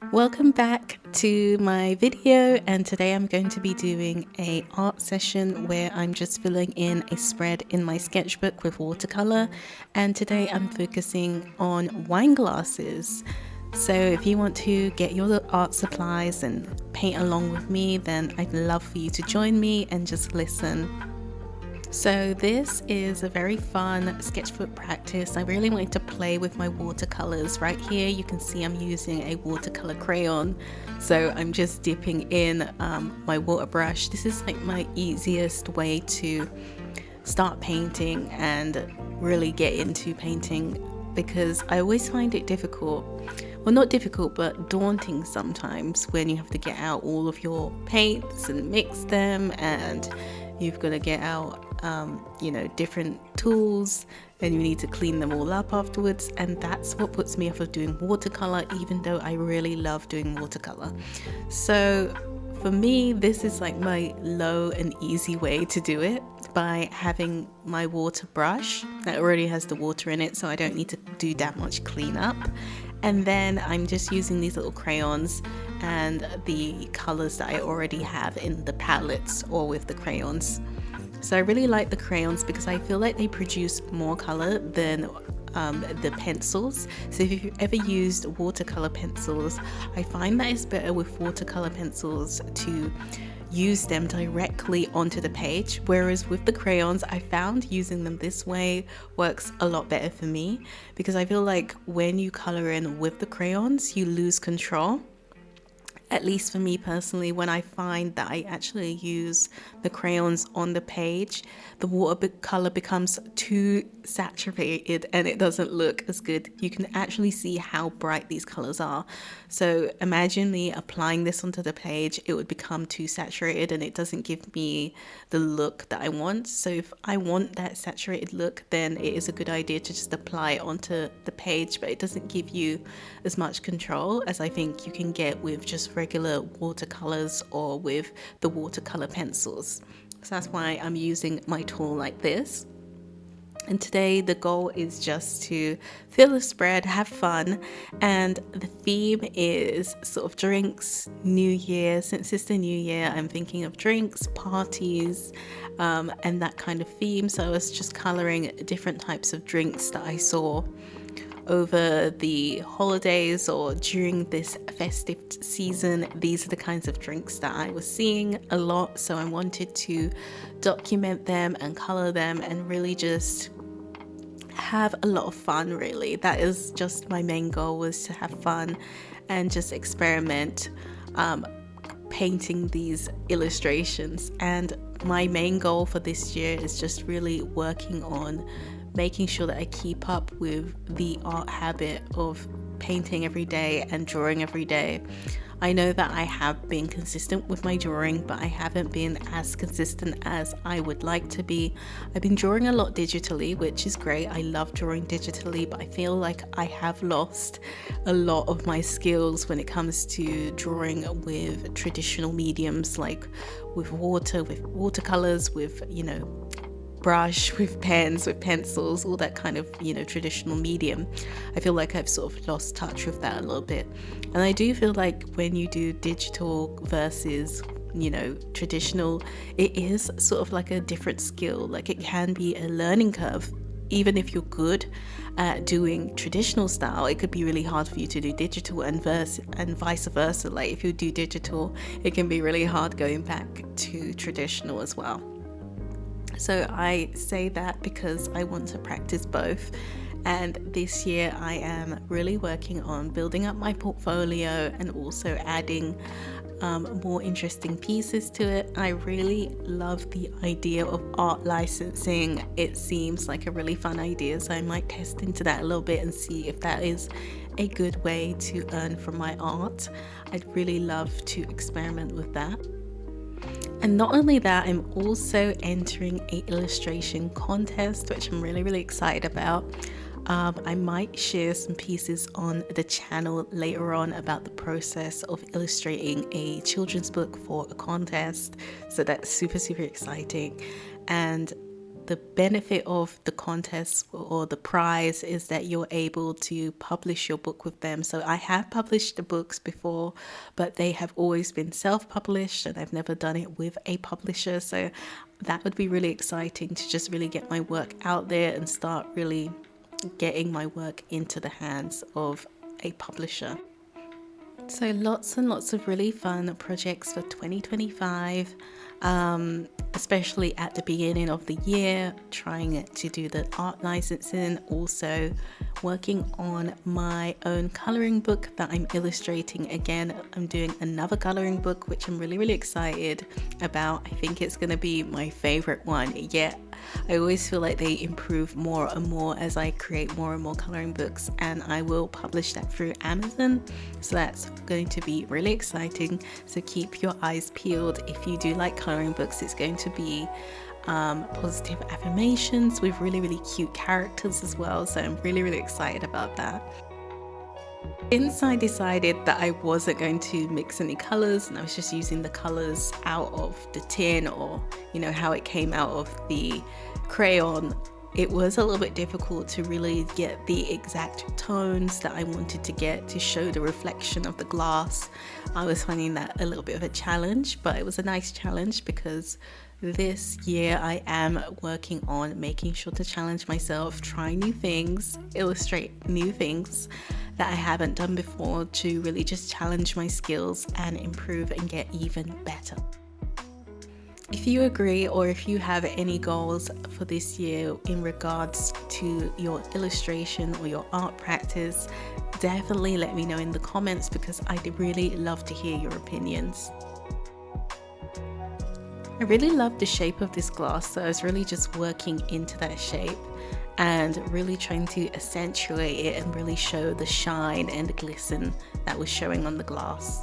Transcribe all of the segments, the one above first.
Welcome back to my video, and today I'm going to be doing a art session where I'm just filling in a spread in my sketchbook with watercolor, and today I'm focusing on wine glasses. So if you want to get your art supplies and paint along with me, then I'd love for you to join me and just listen. So this is a very fun sketchbook practice. I really wanted to play with my watercolors. Right here you can see I'm using a watercolor crayon. So I'm just dipping in my water brush. This is like my easiest way to start painting and really get into painting, because I always find it difficult. Well, not difficult, but daunting sometimes when you have to get out all of your paints and mix them, and you've got to get out different tools, and you need to clean them all up afterwards, and that's what puts me off of doing watercolor, even though I really love doing watercolor. So for me, this is like my low and easy way to do it, by having my water brush that already has the water in it, so I don't need to do that much cleanup. And then I'm just using these little crayons and the colors that I already have in the palettes or with the crayons. So I really like the crayons because I feel like they produce more color than the pencils. So if you've ever used watercolor pencils, I find that it's better with watercolor pencils to use them directly onto the page, whereas with the crayons, I found using them this way works a lot better for me, because I feel like when you color in with the crayons, you lose control. At least for me personally, when I find that I actually use the crayons on the page, the watercolor becomes too saturated and it doesn't look as good. You can actually see how bright these colors are. So imagine me applying this onto the page, it would become too saturated and it doesn't give me the look that I want. So if I want that saturated look, then it is a good idea to just apply it onto the page, but it doesn't give you as much control as I think you can get with just regular watercolors or with the watercolor pencils. So that's why I'm using my tool like this. And today the goal is just to fill the spread, have fun, and the theme is sort of drinks, New Year. Since it's the New Year, I'm thinking of drinks, parties, and that kind of theme. So I was just coloring different types of drinks that I saw over the holidays or during this festive season. These are the kinds of drinks that I was seeing a lot, so I wanted to document them and color them and really just have a lot of fun. Really, that is just my main goal, was to have fun and just experiment painting these illustrations. And my main goal for this year is just really working on making sure that I keep up with the art habit of painting every day and drawing every day. I know that I have been consistent with my drawing, but I haven't been as consistent as I would like to be. I've been drawing a lot digitally, which is great. I love drawing digitally, but I feel like I have lost a lot of my skills when it comes to drawing with traditional mediums, like with watercolors, with brush, with pens, with pencils, all that kind of traditional medium. I feel like I've sort of lost touch with that a little bit. And I do feel like when you do digital versus traditional, it is sort of like a different skill. Like, it can be a learning curve. Even if you're good at doing traditional style, it could be really hard for you to do digital, and vice versa. Like, if you do digital, it can be really hard going back to traditional as well. So I say that because I want to practice both. And this year I am really working on building up my portfolio and also adding more interesting pieces to it. I really love the idea of art licensing. It seems like a really fun idea, so I might test into that a little bit and see if that is a good way to earn from my art. I'd really love to experiment with that. And not only that, I'm also entering an illustration contest, which I'm really excited about. I might share some pieces on the channel later on about the process of illustrating a children's book for a contest. So that's super exciting. And the benefit of the contest or the prize is that you're able to publish your book with them. So I have published the books before, but they have always been self-published and I've never done it with a publisher. So that would be really exciting to just really get my work out there and start really getting my work into the hands of a publisher. So lots and lots of really fun projects for 2025, especially at the beginning of the year, trying to do the art licensing, also working on my own coloring book that I'm illustrating. Again, I'm doing another coloring book, which I'm really excited about. I think it's going to be my favorite one yet. I always feel like they improve more and more as I create more and more coloring books, and I will publish that through Amazon. So that's going to be really exciting. So keep your eyes peeled. If you do like coloring books, it's going to be positive affirmations with really cute characters as well. So I'm really excited about that. Since I decided that I wasn't going to mix any colors and I was just using the colors out of the tin, or you know how it came out of the crayon, it was a little bit difficult to really get the exact tones that I wanted to get to show the reflection of the glass. I was finding that a little bit of a challenge, but it was a nice challenge because this year I am working on making sure to challenge myself, try new things, illustrate new things that I haven't done before, to really just challenge my skills and improve and get even better. If you agree, or if you have any goals for this year in regards to your illustration or your art practice, definitely let me know in the comments because I'd really love to hear your opinions. I really love the shape of this glass, so I was really just working into that shape and really trying to accentuate it and really show the shine and the glisten that was showing on the glass.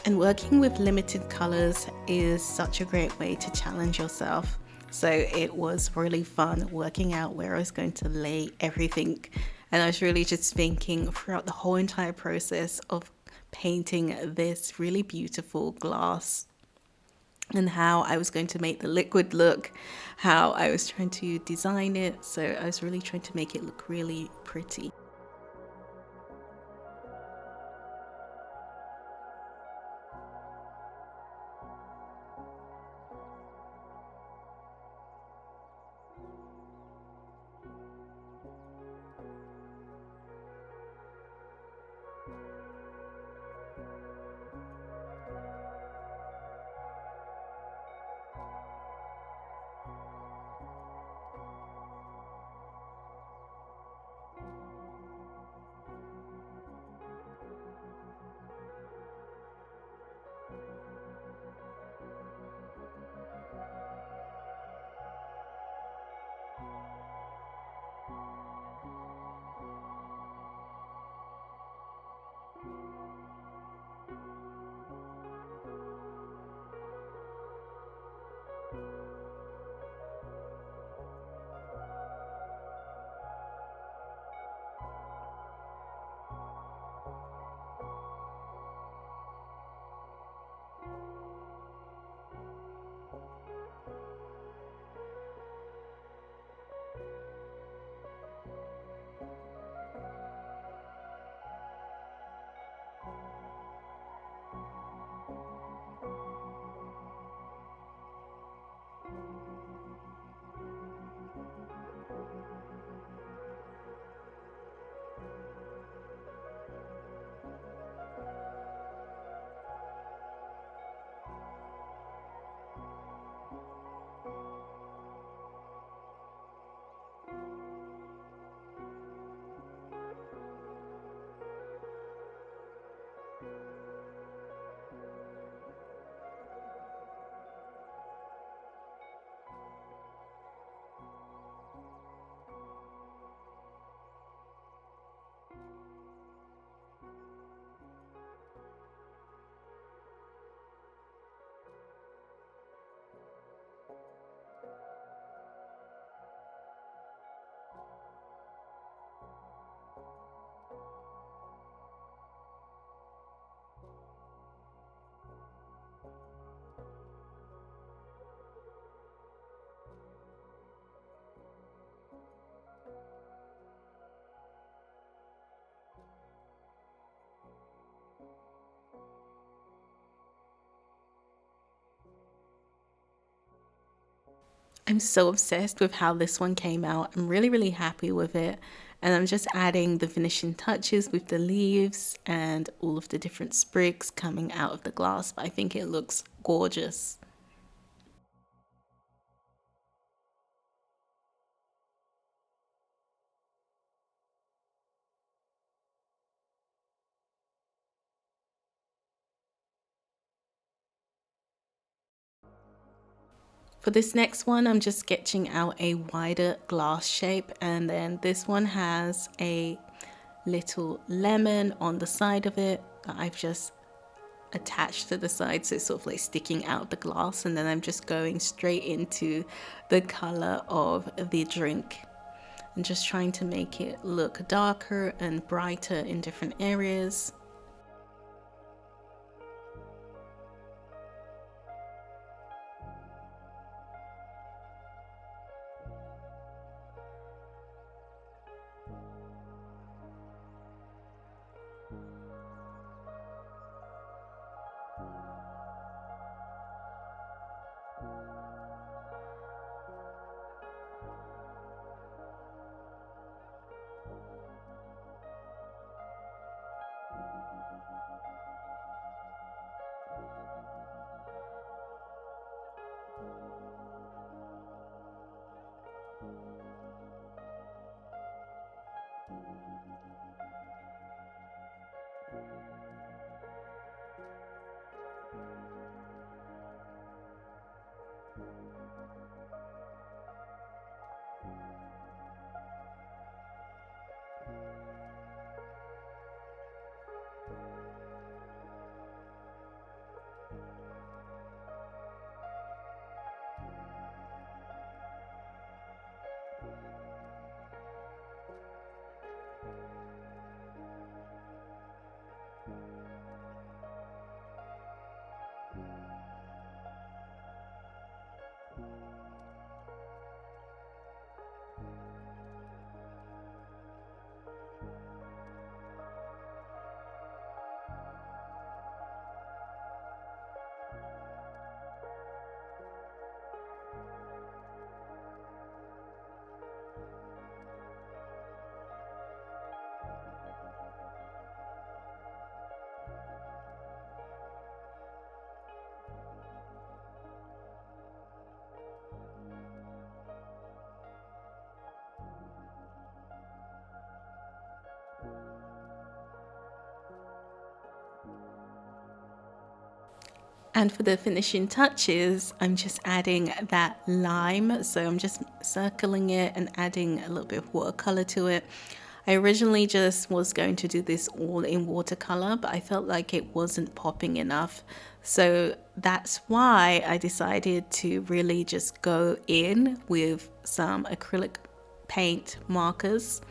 And working with limited colors is such a great way to challenge yourself. So it was really fun working out where I was going to lay everything. And I was really just thinking throughout the whole entire process of painting this really beautiful glass and how I was going to make the liquid look, how I was trying to design it. So I was really trying to make it look really pretty. I'm so obsessed with how this one came out. I'm really, really happy with it. And I'm just adding the finishing touches with the leaves and all of the different sprigs coming out of the glass. But I think it looks gorgeous. For this next one, I'm just sketching out a wider glass shape, and then this one has a little lemon on the side of it that I've just attached to the side, so it's sort of like sticking out the glass, and then I'm just going straight into the color of the drink and just trying to make it look darker and brighter in different areas. And for the finishing touches, I'm just adding that lime. So I'm just circling it and adding a little bit of watercolor to it. I originally just was going to do this all in watercolor, but I felt like it wasn't popping enough. So that's why I decided to really just go in with some acrylic paint markers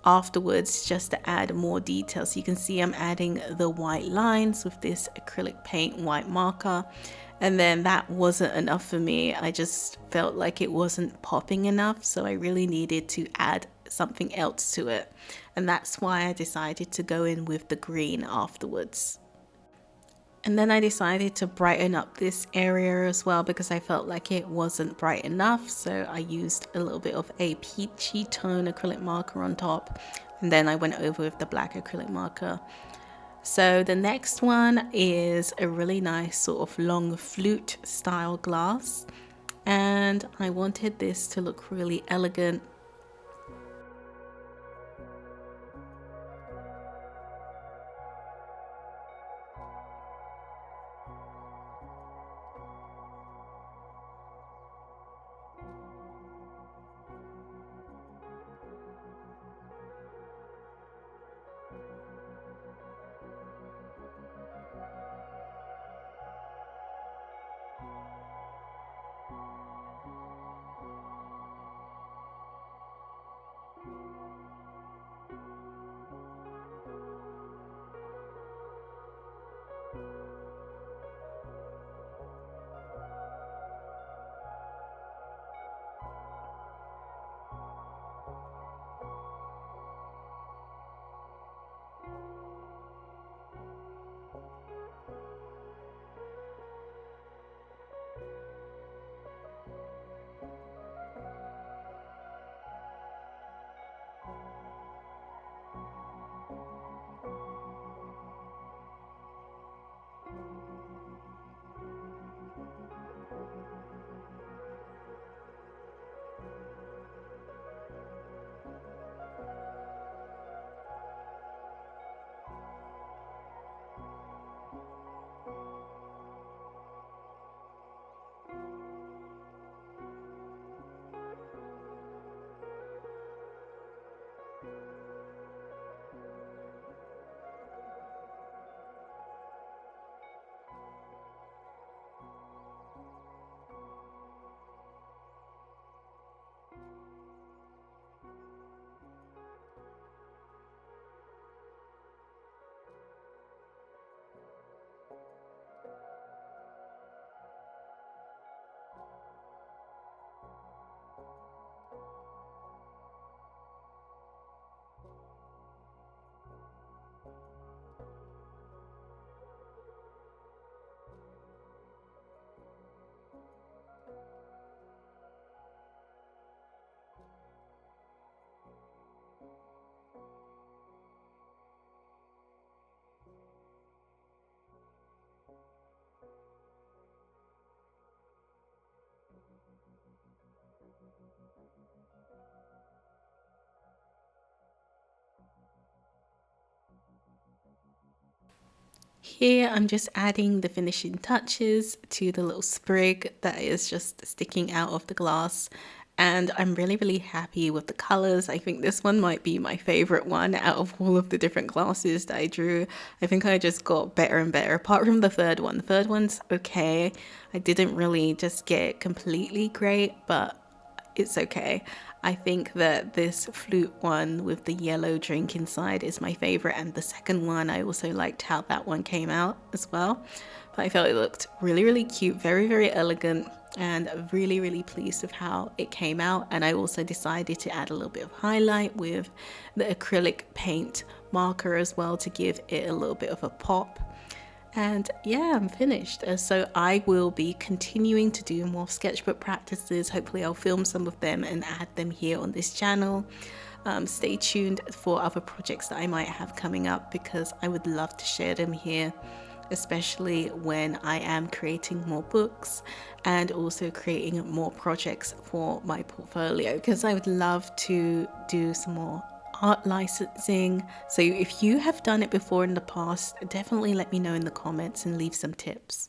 afterwards, just to add more detail. So you can see I'm adding the white lines with this acrylic paint white marker, and then that wasn't enough for me. I just felt like it wasn't popping enough, so I really needed to add something else to it, and that's why I decided to go in with the green afterwards. And then I decided to brighten up this area as well because I felt like it wasn't bright enough. So I used a little bit of a peachy tone acrylic marker on top. And then I went over with the black acrylic marker. So the next one is a really nice sort of long flute style glass. And I wanted this to look really elegant. Here I'm just adding the finishing touches to the little sprig that is just sticking out of the glass, and I'm really happy with the colors. I think this one might be my favorite one out of all of the different glasses that I drew. I think I just got better and better apart from the third one. The third one's okay. I didn't really just get completely great, but it's okay. I think that this flute one with the yellow drink inside is my favorite, and the second one, I also liked how that one came out as well. But I felt it looked really cute, very elegant, and really pleased with how it came out. And I also decided to add a little bit of highlight with the acrylic paint marker as well to give it a little bit of a pop. And yeah, I'm finished. So I will be continuing to do more sketchbook practices. Hopefully I'll film some of them and add them here on this channel. Stay tuned for other projects that I might have coming up, because I would love to share them here, especially when I am creating more books and also creating more projects for my portfolio, because I would love to do some more art licensing. So if you have done it before in the past, definitely let me know in the comments and leave some tips.